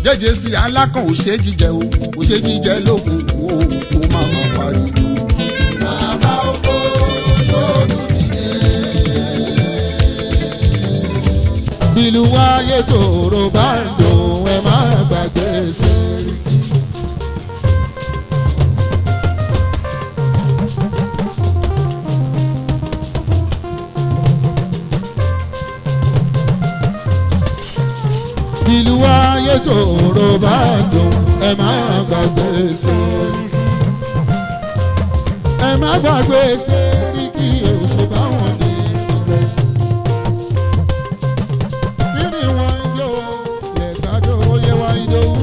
jẹ́jẹ́ sí alákàn ò ṣe jíjẹ o ò ṣe jíjẹ lókun o kò má má pariwo. bàbá oko sóòtú ti dé. bílù wáyé tòrò bá ń dùn ẹ má gbàgbé sí i. ìlú ayé tòrò bá dùn ẹ má gbàgbé Sẹ́ríkì ẹ má gbàgbé Sẹ́ríkì òṣè báwọn ní ìpínlẹ̀. kí ni wọ́n ń jó lẹ́gbàdo yẹ wá ìdòwú.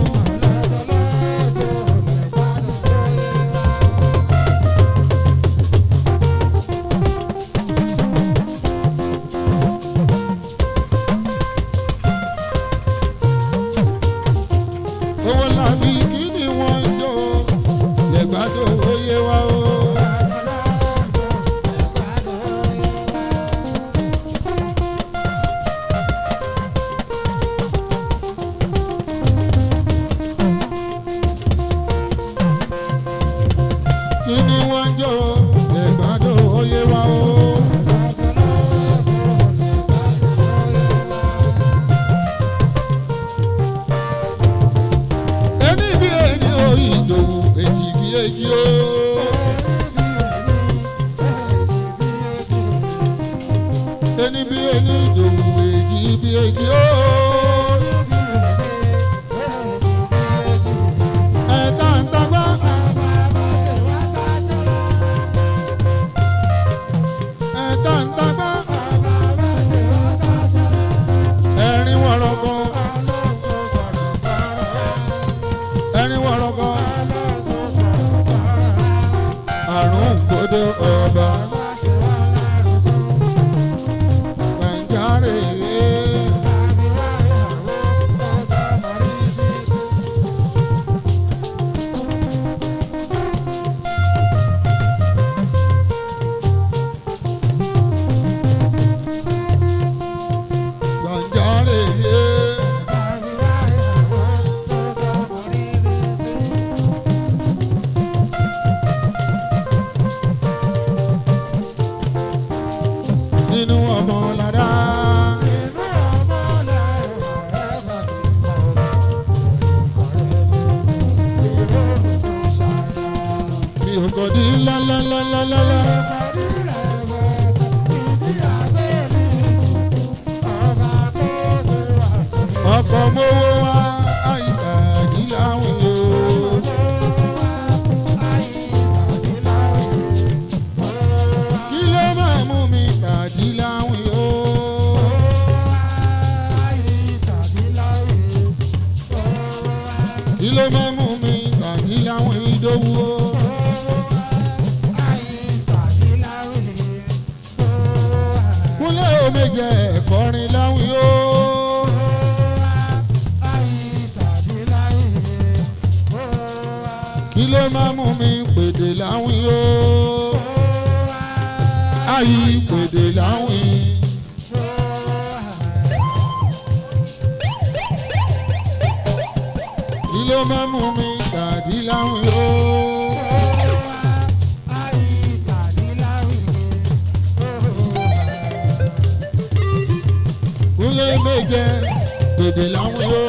owó làbí kí ni wọ́n ń jó lẹ́gbàdo oyè wa o. kí ni wọ́n ń jó lẹ́gbàdo oyè wa o. ẹni bí ẹni o ìdòwú èjì bí èjì o. ẹni bí ẹni ìdòwú èjì bí èjì o. ẹ̀ta ń tagbá. ẹ̀ta ń tagbá. ẹ̀rín wọ̀rọ̀kọ̀. ẹ̀rín wọ̀rọ̀kọ̀. àrùn gbọdọ ọba. Gbàǹjarè. Gbàǹjarè. nínú ọmọ ládá. mi ò kọ́ di lálálálálá. ọkọ̀ mowó wá àyíká ìyáwó yóò. kí ló máa mú mi tàdí láwìn o. kí ló máa mú mi tàdí láwìn ìdòwú o. kúnlẹ̀ òmèjẹ ẹ̀kọ́rin láwìn o. kí ló máa mú mi pèdè láwìn o. ayi pèdè láwìn. kí ló máa mú mi tàdí láwìn o. kúnlẹ̀ méje pèdè láwìn o.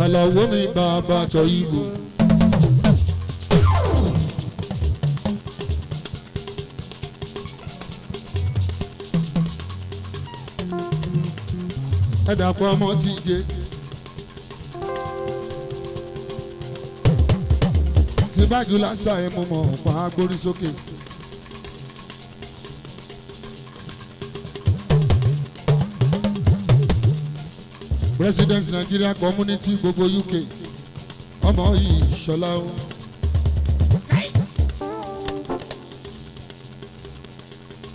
Àlàó mi bàbá tọ ìbò. ẹ dàpọ̀ ọmọ tí jẹ. tí bájú lásà ẹ mú mọ̀ pa agbórí sókè. President Nigeria Community gbogbo UK ọmọ yìí ṣọlá o.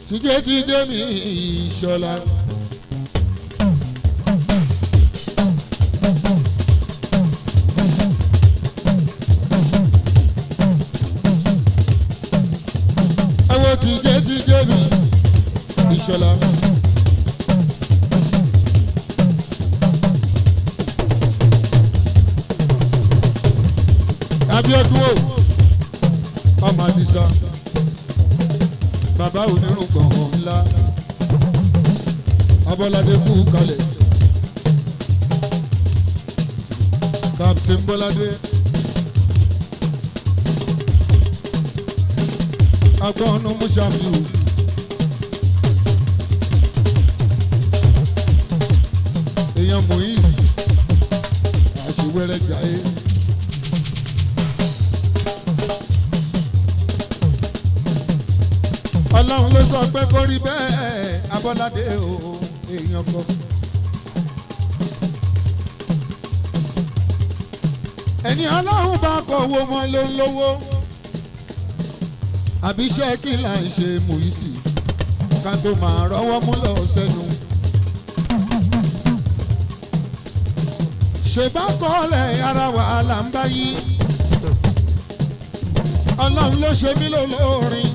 tìjẹ́ ti dé mi ìṣọlá. ẹ wo tìjẹ́ ti dé mi Ìṣọ̀lá. Abíọ́dún o ọmọ Àdìsá bàbá onírùngbọ̀n ńlá Abọ́ládé kú kalẹ̀ Captain Bọ́ládé agbọ́nú Mùsàfíù èèyàn Moise àṣìwẹ́rẹ́ jayé. Ọlọ́run ló sọ pé kó rí bẹ́ẹ̀ Abọ́ládé o èèyàn kan. Ẹni Ọlọ́run bá kọ owó mọ́ ló ń lówó. Àbíṣẹ́ kí là ń ṣe Moise ká tó máa rọ́wọ́ mú lọ sẹ́nu. Ṣèbá kọ́lẹ̀ ara wàhálà ń bá yí. Ọlọ́run ló ṣe mí lólórin.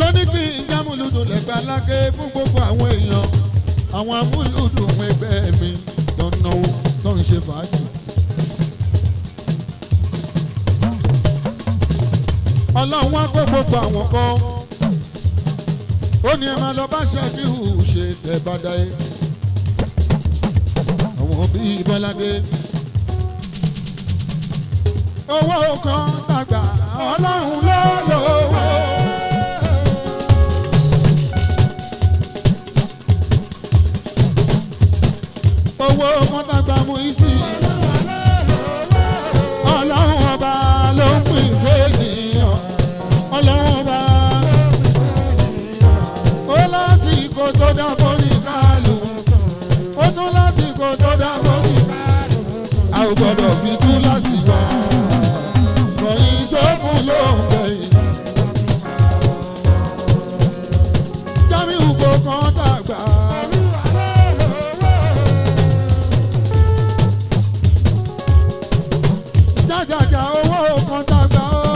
Lóní kí n jámúlùdùn lẹ́gbàá lákè fún gbogbo àwọn èèyàn. Àwọn amúlùdùn ẹgbẹ́ mi tó ń náwó tó ń ṣe fàájì. Ọlọ́run wá kó gbogbo àwọn kan. Ó ní ẹ máa lọ bá Ṣẹ́fíù ṣe tẹ̀ bá dáyé. Àwọn bíi Bọ́ládé. Owó kan tàgbà Ọlọ́run ló lówó. Owó kan tàgbà Moise. Ọlọ́run ọba ló ń pín fèèyàn. Ọlọ́run ọba ó lásìkò tó dá fóní kálù. Ó tún lásìkò tó dá fóní kálù. A ò gbọ́dọ̀ fi tú lásìwá. Kọ̀yìn sókun ló ń gbẹ̀yìn. Jamiu kò kàn dàgbà. Jàjàjà owó kan dàgbà o.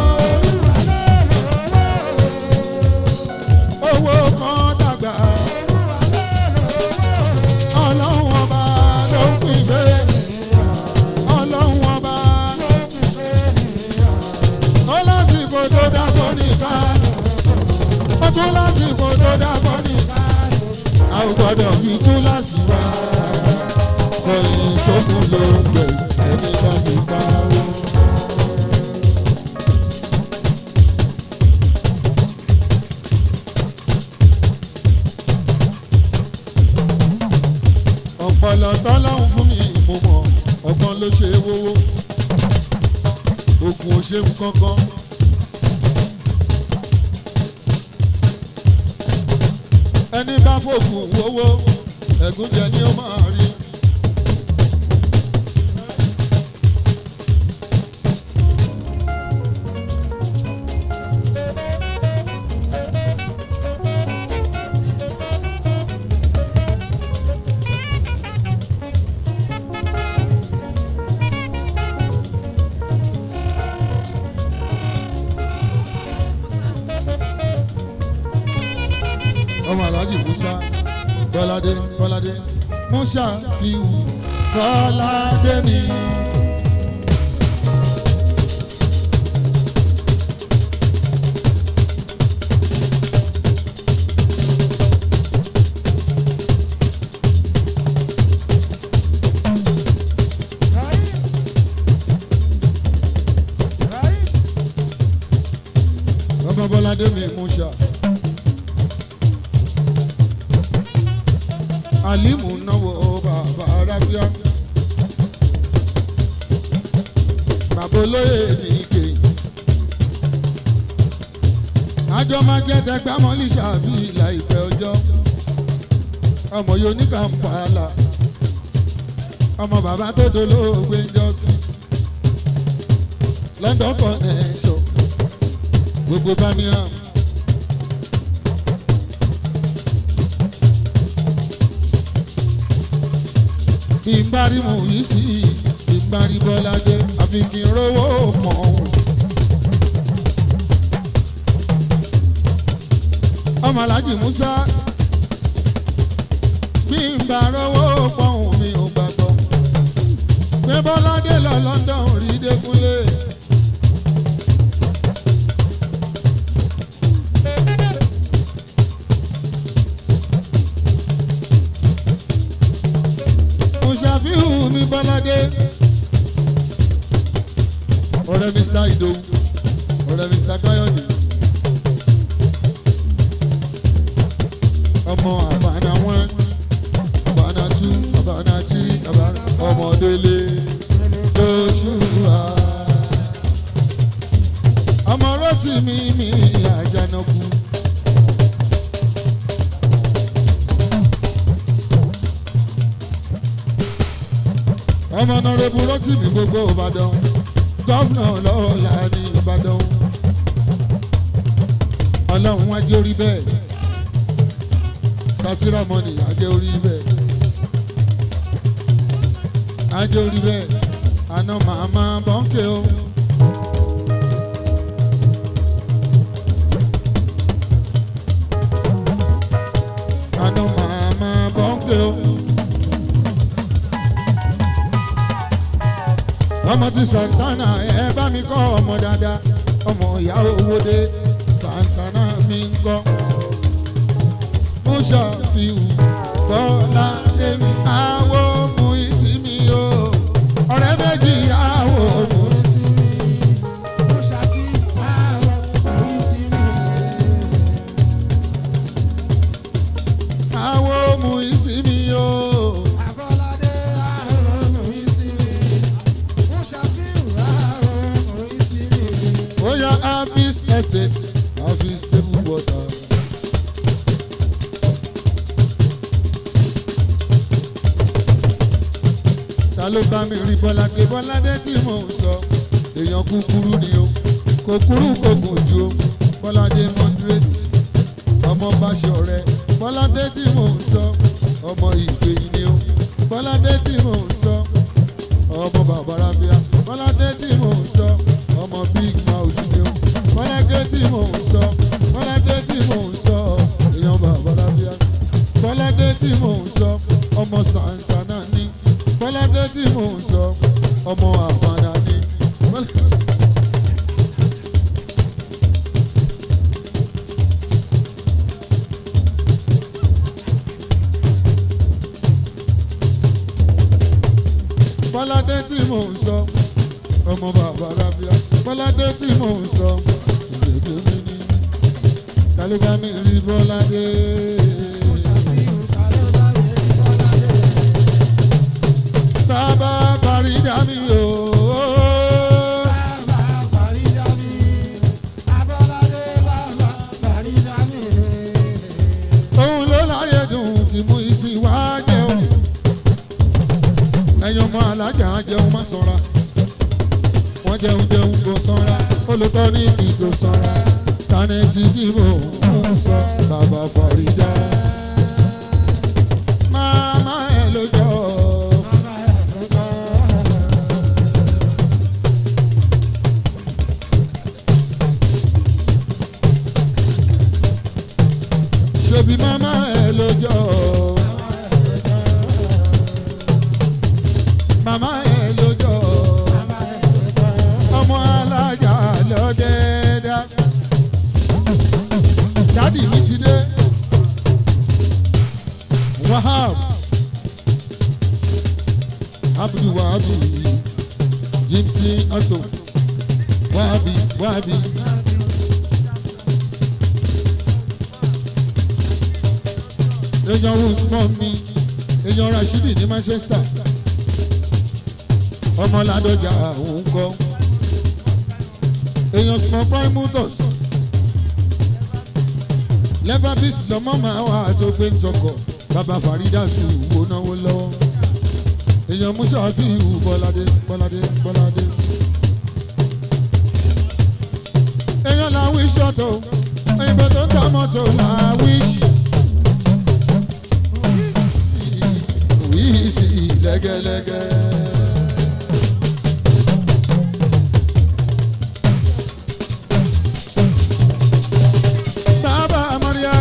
Owó kan dàgbà. Ọlọ́run ọba ló ń pín fẹ́. Ọlọ́run ọba ó lásìkò tó dá fóní kálù. Ó tún lásìkò tó dá fóní kálù. A ò gbọ́dọ̀ fi tú lásìwá. Kọ̀yìn sókun ló ń gbẹ̀ ẹni bá fi pa owó. Ọ̀pọ̀lọ̀ tọ́lọ́hún fún mi mo mọ̀ ọgbọ́n ló ṣe wówó. Ògùn ò ṣeun kankan. Ẹni bá fògùn wówó ẹ̀gúnjẹ ni ó máa rí. Ọmọ Alhaji Musa Bọ́ládé Bọ́ládé Mùsàfíù Bọ́ládé mi. Ọmọ Bọ́ládé mi Musa. Alimu náwó bàbá Arábíà. Bàbá olóyè ní ike. Àjọ máa jẹ́ tẹgbàmọ́lì ṣàbí láìpẹ́ ọjọ́. Ọmọ yóò ní Kampala. Ọmọ bàbá tó dolóògbé ń jọ sí. London connection. Gbogbo Birmingham. Ìbárí Moise ìbárí Bọ́ládé àfi kí n rówó mọ́ ọ́n. ọmọ alájì Musa bí n bá rówó pọ̀hùn mi ò gbàgbọ́ pé Bọ́ládé lọ London rí Dékúnlé. Mùsàfíhù mi Bọ́ládé ọ̀rẹ́ Mr. Ìdòwú ọ̀rẹ́ Mr. Káyọ̀dé ọmọ àbànà wọn àbànà tú àbànà tí àbànà ọmọdélé lóṣùwà ọmọ Rótìmí mi Àjànàkú. ọmọ Honorable Rótìmí gbogbo Ìbàdàn gọ́vnà lọ́la ní Ìbàdàn ọlọ́run wájú orí bẹ́ẹ̀ Sátírà mọ́nì ajé orí bẹ́ẹ̀ ajé orí bẹ́ẹ̀ àná màmá bọ́ńkẹ́ o. àná màmá bọ́ńkẹ́ o. ọmọ ti Santana ẹ bá mi kọ́ ọmọ dáadáa ọmọ ìyá Owódé Santana mi ń kọ́. Mùsàfíhù Bọ́ládé mi àwo mú ìsinmi o ọ̀rẹ́ méjì àwo mú ìsinmi. Mùsàfíhù àwo mú ìsinmi. àwo mú ìsinmi o. Bọ́ládé àwo mú ìsinmi. Mùsàfíhù àwo mú ìsinmi. Oya Hafiz Estate Hafiz table water. Ta ló bá mi rí Bọ́ládé Bọ́ládé tí mò ń sọ èèyàn kúkúrú ni o kò kúrú kò gùn jù o Bọ́ládé moderate ọmọ Báṣọ̀rẹ́ Bọ́ládé tí mò ń sọ ọmọ Ìgbèyìn ni o Bọ́ládé tí mò ń sọ ọmọ Bàbáràbíà Bọ́ládé tí mò ń sọ ọmọ Big Mouth ni o Bọ́ládé tí mò ń sọ Bọ́ládé tí mò ń sọ èèyàn Bàbáràbíà Bọ́ládé tí mò ń sọ ọmọ Santana ni Bọ́ládé tí mò ń sọ ọmọ àbànà ni. Bọ́ládé tí mò ń sọ ọmọ Bàbáràbíà Bọ́ládé tí mò ń sọ ìdèdè mi ni kálíbá mi rí Bọ́ládé. Bàbá Fàrídà mi o. Bàbá Fàrídà mi. Abọ́ládé bàbá Fàrídà mi. Òun ló láyé dùn kí mú ìsìn wá jẹun. Ẹ̀yin ọmọ alájà jẹun má sanra. Wọ́n jẹun jẹun kò sanra. Olùkọ́ ní ìgò sanra. Tani títí mò ń sọ bàbá Fàrídà. Màmá ẹ̀ ló jọ. Ṣebí màmá ẹ̀ lójọ́ màmá ẹ̀ lójọ́ ọmọ alájà lọ́dẹ́dá dádì mi ti dé Wahab Abdul Wahabi Jimsi Auto Wahabi Wahabi. Èèyàn Usman mi èèyàn Rashidi ní Manchester ọmọ Ládọjà òun kọ èèyàn Small Prime Motors Leverbis lọmọ máa wà tó gbé ń tọkọ bàbá Fàrídà tù wò náwó lọ́wọ́ èèyàn Mùsàfíhù Bọ́ládé Bọ́ládé Bọ́ládé èèyàn làwí ṣọ́tò òyìnbó tó ń dá mọ́tò làwí ṣì. Lẹ́gẹ́lẹ́gẹ́. Bàbá Maria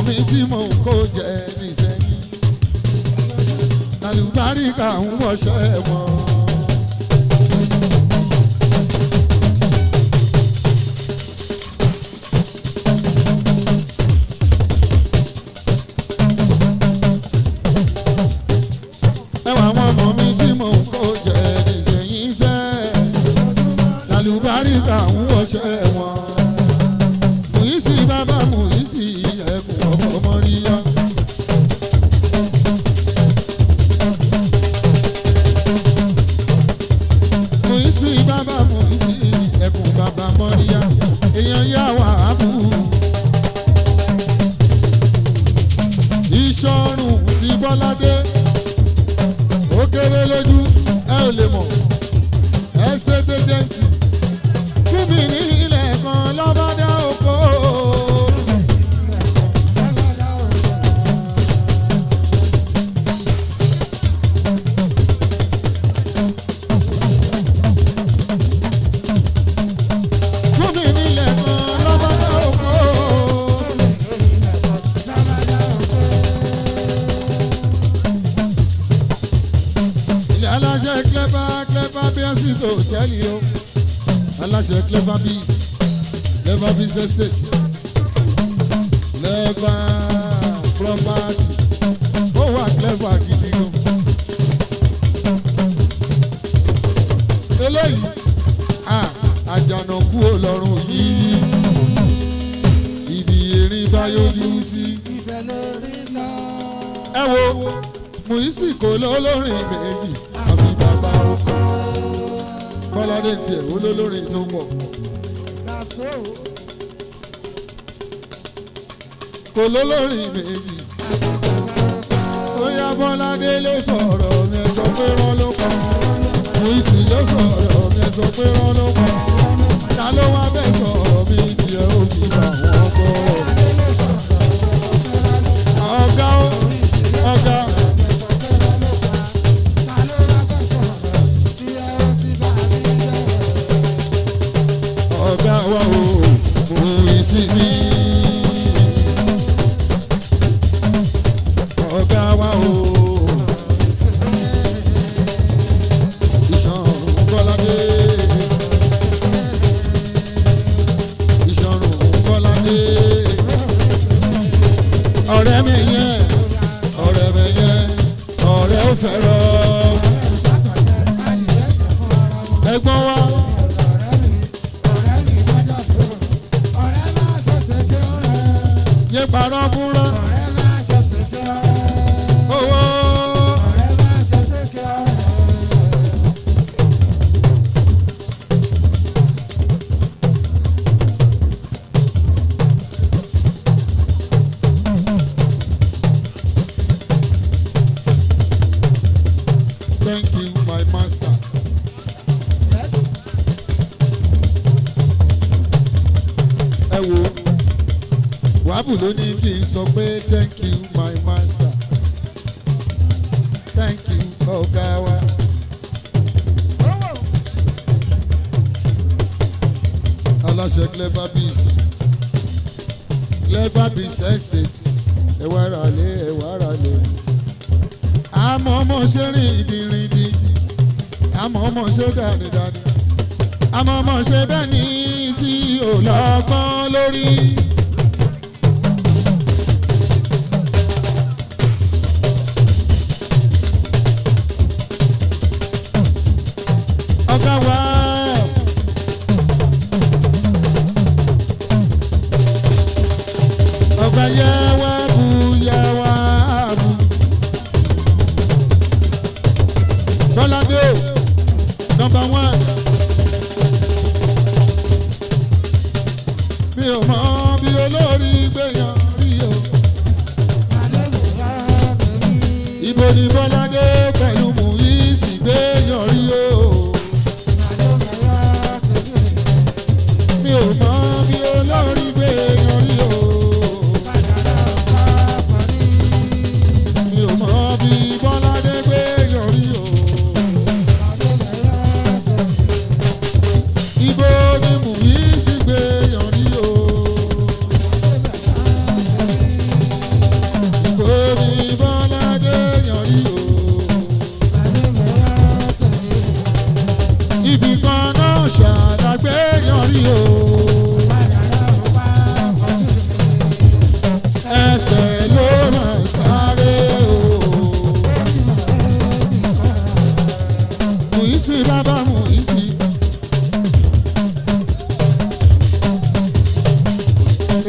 mi tí mò ń kó jẹ nísẹ́yìn lálùbáríkà ń wọṣẹ́ wọn. ẹwà àwọn ọmọ mi tí mò ń kó jẹ nísẹ́yìn sẹ́ lálùbáríkà ń wọṣẹ́ wọn. Mùyísì bàbá Mùyísì ẹkùn ọkọ̀ mọ́ríyá. Mùyísì bàbá Mùyísì ẹkùn bàbá mọ́ríyá. èèyàn yá wà á bù. Ìṣọ̀run ti Bọ́ládé ó kéré lójú ẹ ò lè mọ̀ estate agency fún mi ní ilẹ̀ kan lọ́bàdà oko. Fún mi ní ilẹ̀ kan lọ́bàdà oko. Ilé aláṣẹ clever bí ẹsìn tó tẹ́lẹ̀ o. Aláṣẹ clever bí estate clever property ó wà clever gidi gan. eléyìí àjànàkú olọ́run yìí ibi erin bá yọjú sí. ẹ wo Mùyísì kò lólórin méjì àfi bàbá ọkọ. Bọ́ládé tiẹ̀ ó lólórin tó pọ̀. Kò lólórin méjì. Ó yá Bọ́ládé ló sọ̀rọ̀ mi ẹ sọ pé rán ló kọ́. Mùyísì ló sọ̀rọ̀ mi ẹ sọ pé rán ló kọ́. Ta ló wá bẹ́ sọ̀rọ̀ mi tiẹ̀ ó sì bá wọn gbọ́. Ọ̀gá ọ̀gá. Ọ̀gá wa o Mùyísì mi. Ọ̀gá wa o Ìṣọ̀run Bọ́ládé. Ìṣọ̀run Bọ́ládé. ọ̀rẹ́ mi yẹn ọ̀rẹ́ ò fẹ́ràn ẹ̀gbọ́n wa. Yé parọ́ fúnra. Owó. Thank you, my master. Yes. Ẹ wo. Wàbù ló ní kí n sọ pé thank you my master, thank you ọ̀gá wa. Aláṣẹ clever bees estate ẹ̀wà ràlẹ̀. Àmọ́ ọmọ ṣe rìn ìdìrìndì, àmọ́ ọmọ ṣe dànídàní, àmọ́ ọmọ ṣe bẹ́ẹ̀ ni tí ò lọ́gbọ́n lórí. Ọ̀gá wa ọ̀gá yẹ wá bù. Bọ́ládé number one. Mi ò mọ bí olórí gbéyàn rí o. Ibo ni Bọ́ládé pẹ̀lú Mùyísì gbéyàn rí o. Mi ò mọ bí olórí gbéyàn rí o. Mi ò mọ bí Bọ́ládé gbéyàn rí o. Ibo ni Mùyísì gbéyàn rí o.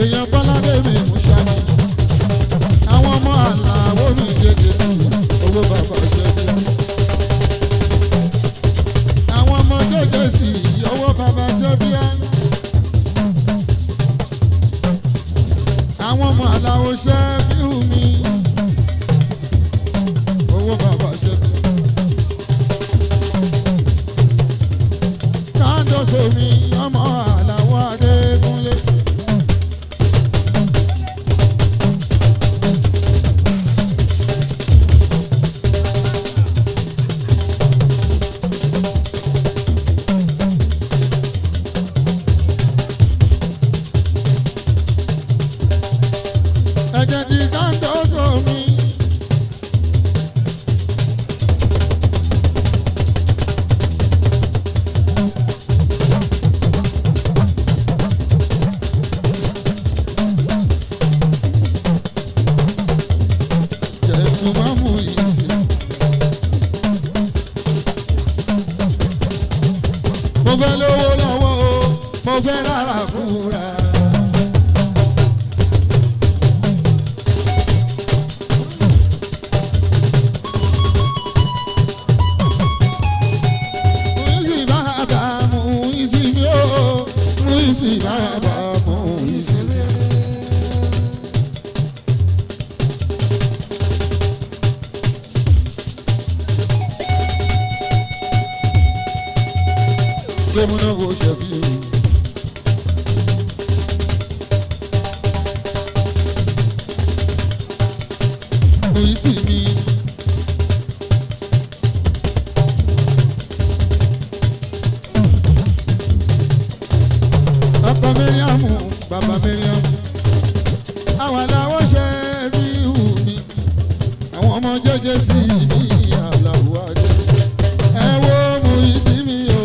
èèyàn bọ́lá bèbí mùsàmì àwọn ọmọ àlàó mi jẹjẹ sí owó bàbá ṣẹ́bí àwọn ọmọ jẹjẹ sí owó bàbá ṣẹ́bí àwọn ọmọ àlàó ṣẹ́bí mi owó bàbá ṣẹ́bí kándọ̀sọ mi ọmọ àlàó adékúnlé. Ẹ̀jẹ̀ di kándọ̀sọ mi. Mo fẹ́ lówó lọ́wọ́ o, mo fẹ́ rárá kúra. Muisi bàbá Muisi mi o, Muisi bàbá Muisi mi. Gómìnà wo ṣẹ̀fì o. Muisi mi. Bàbá Mẹ́ríàmù, bàbá Mẹ́ríàmù. Àwọn làwọn ṣẹ̀fì hù mí. Àwọn ọmọ jẹ́jẹ́ sí mi àlàó adé. Ẹ wo Muisi mi o.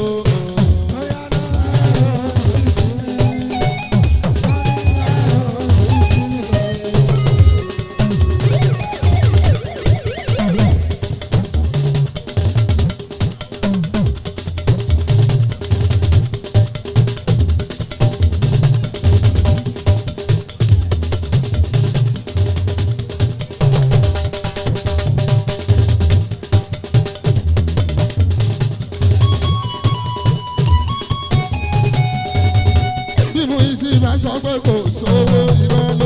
Bí Muisi bá sọ pé kò sówó irọ́ ló.